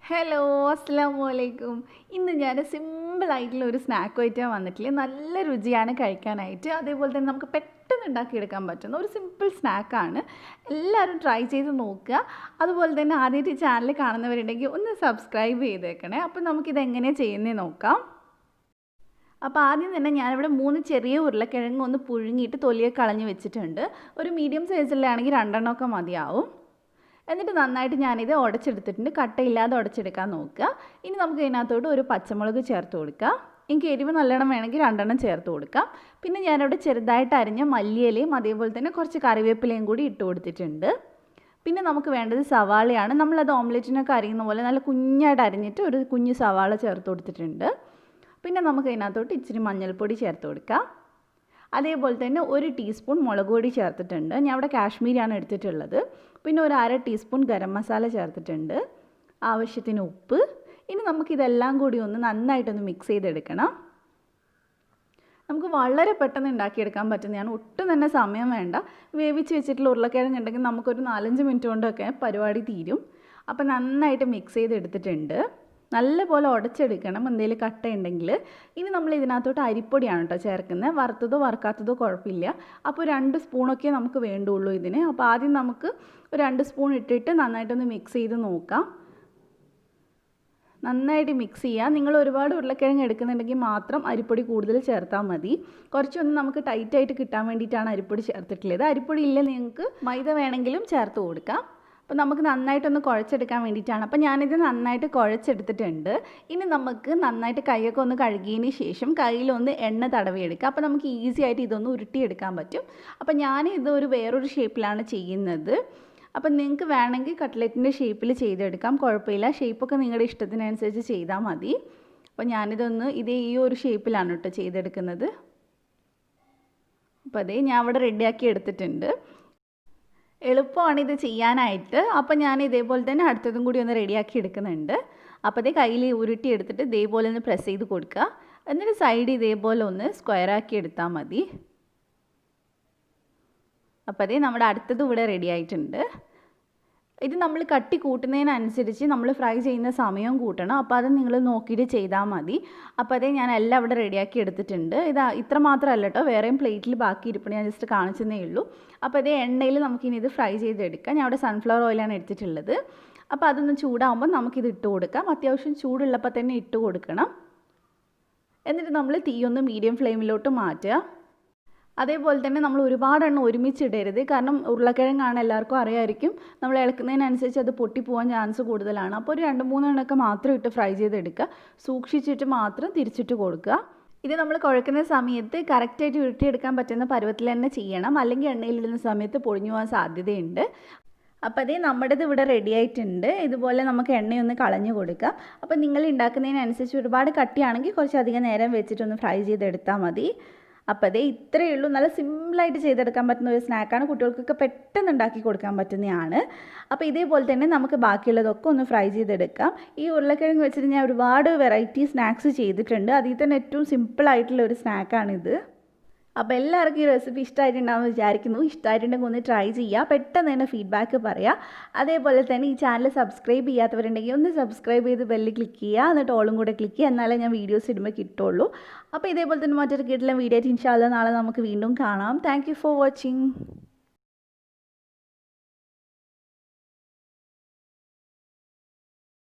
Hello അസ്സലാമലൈക്കും. ഇന്ന് ഞാൻ സിമ്പിളായിട്ടുള്ള ഒരു സ്നാക്ക് ആയിട്ടാണ് വന്നിട്ടില്ലേ. നല്ല രുചിയാണ് കഴിക്കാനായിട്ട്. അതേപോലെ തന്നെ നമുക്ക് പെട്ടെന്ന് ഉണ്ടാക്കിയെടുക്കാൻ പറ്റുന്ന ഒരു സിമ്പിൾ സ്നാക്കാണ്. എല്ലാവരും ട്രൈ ചെയ്ത് നോക്കുക. അതുപോലെ തന്നെ ആദ്യമായിട്ട് ഈ ചാനൽ കാണുന്നവരുണ്ടെങ്കിൽ ഒന്ന് സബ്സ്ക്രൈബ് ചെയ്തേക്കണേ. അപ്പോൾ നമുക്കിത് എങ്ങനെയാണ് ചെയ്യുന്നത് നോക്കാം. അപ്പോൾ ആദ്യം തന്നെ ഞാനിവിടെ 3 ചെറിയ ഉരുളക്കിഴങ്ങ് ഒന്ന് പുഴുങ്ങിയിട്ട് തൊലിയൊക്കെ കളഞ്ഞ് വെച്ചിട്ടുണ്ട്. ഒരു മീഡിയം സൈസിലാണെങ്കിൽ 2 എണ്ണമൊക്കെ മതിയാവും. എന്നിട്ട് നന്നായിട്ട് ഞാനിത് ഉടച്ചെടുത്തിട്ടുണ്ട്. കട്ടയില്ലാതെ ഉടച്ചെടുക്കാൻ നോക്കുക. ഇനി നമുക്ക് ഇതിനകത്തോട്ട് ഒരു പച്ചമുളക് ചേർത്ത് കൊടുക്കാം. എനിക്ക് എരിവ് നല്ലോണം വേണമെങ്കിൽ 2 എണ്ണം ചേർത്ത് കൊടുക്കാം. പിന്നെ ഞാനിവിടെ ചെറുതായിട്ട് അരിഞ്ഞ മല്ലിയിലയും അതേപോലെ തന്നെ കുറച്ച് കറിവേപ്പിലയും കൂടി ഇട്ട് കൊടുത്തിട്ടുണ്ട്. പിന്നെ നമുക്ക് വേണ്ടത് സവാളയാണ്. നമ്മളത് ഓംലെറ്റിനൊക്കെ അരിയുന്ന പോലെ നല്ല കുഞ്ഞായിട്ട് അരിഞ്ഞിട്ട് ഒരു കുഞ്ഞ് സവാള ചേർത്ത് കൊടുത്തിട്ടുണ്ട്. പിന്നെ നമുക്ക് ഇതിനകത്തോട്ട് ഇച്ചിരി മഞ്ഞൾപ്പൊടി ചേർത്ത് കൊടുക്കാം. അതേപോലെ തന്നെ 1 ടീസ്പൂൺ മുളക് പൊടി ചേർത്തിട്ടുണ്ട്. ഞാൻ ഇവിടെ കാശ്മീരിയാണ് എടുത്തിട്ടുള്ളത്. പിന്നെ ഒരു 1/2 ടീസ്പൂൺ ഗരം മസാല ചേർത്തിട്ടുണ്ട്. ആവശ്യത്തിന് ഉപ്പ്. ഇനി നമുക്കിതെല്ലാം കൂടി ഒന്ന് നന്നായിട്ടൊന്ന് മിക്സ് ചെയ്തെടുക്കണം. നമുക്ക് വളരെ പെട്ടെന്ന് ഉണ്ടാക്കിയെടുക്കാൻ പറ്റുന്നതാണ്. ഒട്ടും തന്നെ സമയം വേണ്ട. വേവിച്ച് വെച്ചിട്ടുള്ള ഉരുളക്കിഴങ്ങ് ഉണ്ടെങ്കിൽ നമുക്കൊരു 4-5 മിനിറ്റ് കൊണ്ടൊക്കെ പരിപാടി തീരും. അപ്പോൾ നന്നായിട്ട് മിക്സ് ചെയ്തെടുത്തിട്ടുണ്ട്. നല്ലപോലെ ഉടച്ചെടുക്കണം എന്തെങ്കിലും കട്ടയുണ്ടെങ്കിൽ. ഇനി നമ്മൾ ഇതിനകത്തോട്ട് അരിപ്പൊടിയാണ് കേട്ടോ ചേർക്കുന്നത്. വറുത്തതോ വറുക്കാത്തതോ കുഴപ്പമില്ല. അപ്പോൾ 2 സ്പൂണൊക്കെ നമുക്ക് വേണ്ടുള്ളൂ ഇതിന്. അപ്പോൾ ആദ്യം നമുക്ക് ഒരു 2 സ്പൂൺ ഇട്ടിട്ട് നന്നായിട്ടൊന്ന് മിക്സ് ചെയ്ത് നോക്കാം. നന്നായിട്ട് മിക്സ് ചെയ്യുക. നിങ്ങൾ ഒരുപാട് ഉരുളക്കിഴങ്ങ് എടുക്കുന്നുണ്ടെങ്കിൽ മാത്രം അരിപ്പൊടി കൂടുതൽ ചേർത്താൽ മതി. കുറച്ചൊന്ന് നമുക്ക് ടൈറ്റായിട്ട് കിട്ടാൻ വേണ്ടിയിട്ടാണ് അരിപ്പൊടി ചേർത്തിട്ടുള്ളത്. അരിപ്പൊടി ഇല്ല നിങ്ങൾക്ക് മൈദ വേണമെങ്കിലും ചേർത്ത് കൊടുക്കാം. അപ്പോൾ നമുക്ക് നന്നായിട്ടൊന്ന് കുഴച്ചെടുക്കാൻ വേണ്ടിയിട്ടാണ്. അപ്പോൾ ഞാനിത് നന്നായിട്ട് കുഴച്ചെടുത്തിട്ടുണ്ട്. ഇനി നമുക്ക് നന്നായിട്ട് കൈയൊക്കെ ഒന്ന് കഴുകിയതിന് ശേഷം കയ്യിലൊന്ന് എണ്ണ തടവിയെടുക്കുക. അപ്പോൾ നമുക്ക് ഈസി ആയിട്ട് ഇതൊന്ന് ഉരുട്ടിയെടുക്കാൻ പറ്റും. അപ്പോൾ ഞാനിത് വേറൊരു ഷേപ്പിലാണ് ചെയ്യുന്നത്. അപ്പം നിങ്ങൾക്ക് വേണമെങ്കിൽ കട്ട്ലറ്റിൻ്റെ ഷേപ്പിൽ ചെയ്തെടുക്കാം, കുഴപ്പമില്ല. ഷേപ്പൊക്കെ നിങ്ങളുടെ ഇഷ്ടത്തിനനുസരിച്ച് ചെയ്താൽ മതി. അപ്പോൾ ഞാനിതൊന്ന് ഈ ഒരു ഷേപ്പിലാണ് കേട്ടോ ചെയ്തെടുക്കുന്നത്. അപ്പോൾ ഞാൻ ഇവിടെ റെഡിയാക്കി എടുത്തിട്ടുണ്ട്. എളുപ്പമാണ് ഇത് ചെയ്യാനായിട്ട്. അപ്പോൾ ഞാൻ ഇതേപോലെ തന്നെ അടുത്തതും കൂടി ഒന്ന് റെഡിയാക്കി എടുക്കുന്നുണ്ട്. അപ്പോൾ കയ്യിൽ ഉരുട്ടി എടുത്തിട്ട് ഇതേപോലെ ഒന്ന് പ്രസ് ചെയ്ത് കൊടുക്കുക. എന്നിട്ട് സൈഡ് ഇതേപോലെ ഒന്ന് സ്ക്വയറാക്കി എടുത്താൽ മതി. അപ്പോൾ നമ്മുടെ അടുത്തത് ഇവിടെ റെഡി ആയിട്ടുണ്ട്. ഇത് നമ്മൾ കട്ടി കൂട്ടുന്നതിനനുസരിച്ച് നമ്മൾ ഫ്രൈ ചെയ്യുന്ന സമയവും കൂട്ടണം. അപ്പോൾ അത് നിങ്ങൾ നോക്കിയിട്ട് ചെയ്താൽ മതി. അപ്പോൾ ഞാൻ എല്ലാം ഇവിടെ റെഡിയാക്കി എടുത്തിട്ടുണ്ട്. ഇത്ര മാത്രമല്ല കേട്ടോ, വേറെയും പ്ലേറ്റിൽ ബാക്കി ഇരിപ്പുണ്ട്. ഞാൻ ജസ്റ്റ് കാണിച്ചതേ ഉള്ളൂ. അപ്പോൾ എണ്ണയിൽ നമുക്കിനി ഇത് ഫ്രൈ ചെയ്തെടുക്കാം. ഞാൻ ഇവിടെ സൺഫ്ലവർ ഓയിലാണ് എടുത്തിട്ടുള്ളത്. അപ്പോൾ അതൊന്ന് ചൂടാകുമ്പോൾ നമുക്കിത് ഇട്ട് കൊടുക്കാം. അത്യാവശ്യം ചൂടുള്ളപ്പോൾ തന്നെ ഇട്ട് കൊടുക്കണം. എന്നിട്ട് നമ്മൾ തീയൊന്ന് മീഡിയം ഫ്ലെയിമിലോട്ട് മാറ്റുക. അതേപോലെ തന്നെ നമ്മൾ ഒരുപാടെണ്ണം ഒരുമിച്ചിടരുത്. കാരണം ഉരുളക്കിഴങ്ങാണ്, എല്ലാവർക്കും അറിയാമായിരിക്കും. നമ്മൾ ഇളക്കുന്നതിനനുസരിച്ച് അത് പൊട്ടിപ്പോവാൻ ചാൻസ് കൂടുതലാണ്. അപ്പോൾ ഒരു 2-3 എണ്ണമൊക്കെ മാത്രം ഇട്ട് ഫ്രൈ ചെയ്തെടുക്കുക. സൂക്ഷിച്ചിട്ട് മാത്രം തിരിച്ചിട്ട് കൊടുക്കുക. ഇത് നമ്മൾ കുഴക്കുന്ന സമയത്ത് കറക്റ്റായിട്ട് ഉരുട്ടിയെടുക്കാൻ പറ്റുന്ന പരുവത്തിൽ തന്നെ ചെയ്യണം. അല്ലെങ്കിൽ എണ്ണയിലിടുന്ന സമയത്ത് പൊടിഞ്ഞു പോകാൻ സാധ്യതയുണ്ട്. അപ്പോൾ നമ്മുടേത് ഇവിടെ റെഡി ആയിട്ടുണ്ട്. ഇതുപോലെ നമുക്ക് എണ്ണയൊന്ന് കളഞ്ഞു കൊടുക്കാം. അപ്പോൾ നിങ്ങൾ ഉണ്ടാക്കുന്നതിനനുസരിച്ച് ഒരുപാട് കട്ടിയാണെങ്കിൽ കുറച്ചധികം നേരം വെച്ചിട്ടൊന്ന് ഫ്രൈ ചെയ്തെടുത്താൽ മതി. അപ്പോൾ ഇത്രയേ ഉള്ളൂ. നല്ല സിമ്പിളായിട്ട് ചെയ്തെടുക്കാൻ പറ്റുന്ന ഒരു സ്നാക്കാണ്. കുട്ടികൾക്കൊക്കെ പെട്ടെന്ന് ഉണ്ടാക്കി കൊടുക്കാൻ പറ്റുന്നതാണ്. അപ്പോൾ ഇതേപോലെ തന്നെ നമുക്ക് ബാക്കിയുള്ളതൊക്കെ ഒന്ന് ഫ്രൈ ചെയ്തെടുക്കാം. ഈ ഉരുളക്കിഴങ്ങ് വെച്ചിട്ട് ഞാൻ ഒരുപാട് വെറൈറ്റി സ്നാക്സ് ചെയ്തിട്ടുണ്ട്. അതിൽ തന്നെ ഏറ്റവും സിമ്പിളായിട്ടുള്ള ഒരു സ്നാക്കാണിത്. അപ്പോൾ എല്ലാവർക്കും ഈ റെസിപ്പി ഇഷ്ടമായിട്ടുണ്ടാകുമെന്ന് വിചാരിക്കുന്നു. ഇഷ്ടമായിട്ടുണ്ടെങ്കിൽ ഒന്ന് ട്രൈ ചെയ്യുക. പെട്ടെന്ന് തന്നെ ഫീഡ്ബാക്ക് പറയുക. അതേപോലെ തന്നെ ഈ ചാനൽ സബ്സ്ക്രൈബ് ചെയ്യാത്തവരുണ്ടെങ്കിൽ ഒന്ന് സബ്സ്ക്രൈബ് ചെയ്ത് ബെല്ല് ക്ലിക്ക് ചെയ്യുക. എന്നിട്ട് ഓളും കൂടെ ക്ലിക്ക് ചെയ്യുക. എന്നാലേ ഞാൻ വീഡിയോസ് ഇടുമ്പോൾ കിട്ടുള്ളൂ. അപ്പോൾ ഇതേപോലെ തന്നെ മറ്റൊരു കിട്ടുന്ന വീഡിയോ ആയിട്ട് ഇൻഷാ അല്ലാഹ് നാളെ നമുക്ക് വീണ്ടും കാണാം. Thank you for watching.